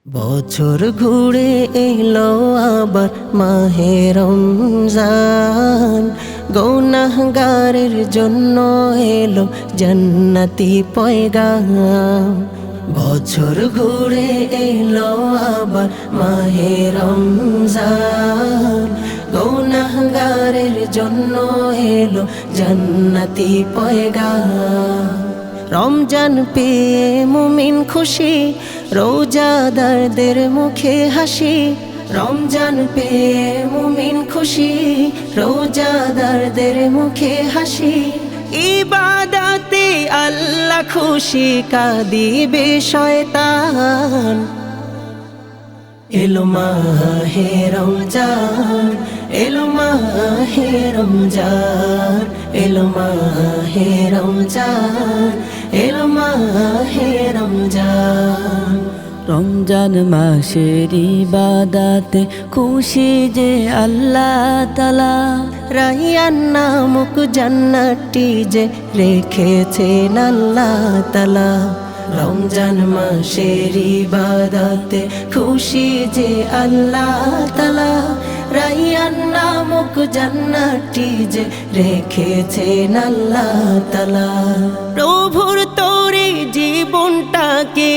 বছর ঘুরে এলো আবার মাহে রমজান, গুনাহগারের জন্য এলো জান্নাতি পয়গাম। বছর ঘুরে এলো আবার মাহে রমজান, গুনাহগারের জন্য এলো জান্নাতি পয়গাম। রমজান পেয়ে মুমিন খুশি, রোজাদারদের মুখে হাসি। রমজান পেয়ে মুমিন খুশি, রোজাদারদের মুখে হাসি। ইবাদতে আল্লাহ খুশি, কাঁদিবে শয়তান। এলো মাহে রমজান, এলো মাহে রমজান, এলো মাহে রমজান, এলো মাহে রমজান। রমজান মাসের ইবাদতে খুশি যে আল্লাহ তাআলা, রাইয়ান নামক জান্নাতটি যে রেখেছেন আল্লাহ তাআলা। রমজান মাসের ইবাদতে খুশি যে আল্লাহ তাআলা, রাইয়ান নামক জান্নাতটি যে রেখেছেন আল্লাহ তাআলা। প্রভুর তরে জীবনটাকে,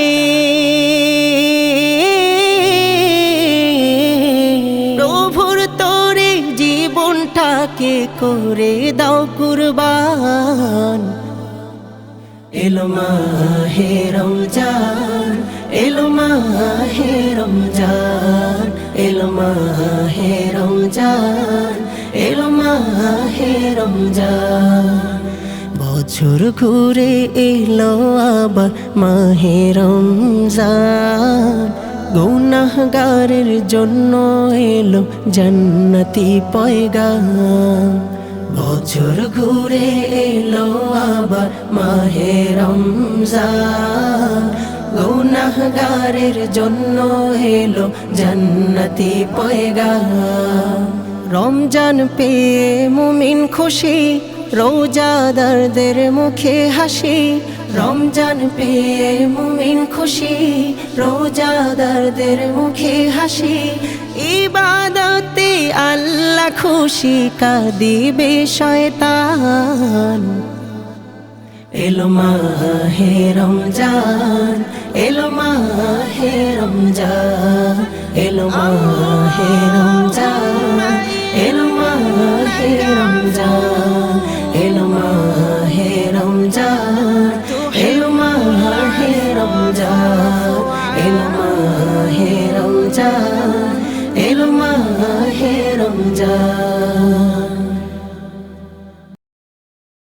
প্রভুর তরে জীবনটাকে করে দাও কুরবান। এলো মাহে রমজান, এলো মাহে রমজান, এলো মাহে রমজান, এলো মাহে রমজান। বছর ঘুরে এলো আবার মাহে রমজান, গুনাহগারের জন্য এলো জান্নাতি পয়গাম। বছর ঘুরে এলো আবার মাহে রমজান, গুনাহগারের জন্য এলো জান্নাতি পয়গাম। রমজান পেয়ে মুমিন খুশি, রোজাদারদের মুখে হাসি। রমজান পেয়ে মুমিন খুশি, রোজাদারদের মুখে হাসি। ইবাদতে আল্লাহ খুশি, কাঁদিবে শয়তান। এলো মাহে রমজান, এলো মাহে রমজান, এলো মাহে রমজান, এলো মাহে রমজান, এলো মাহে রমজান, এলো মাহে রমজান, এলো মাহে রমজান।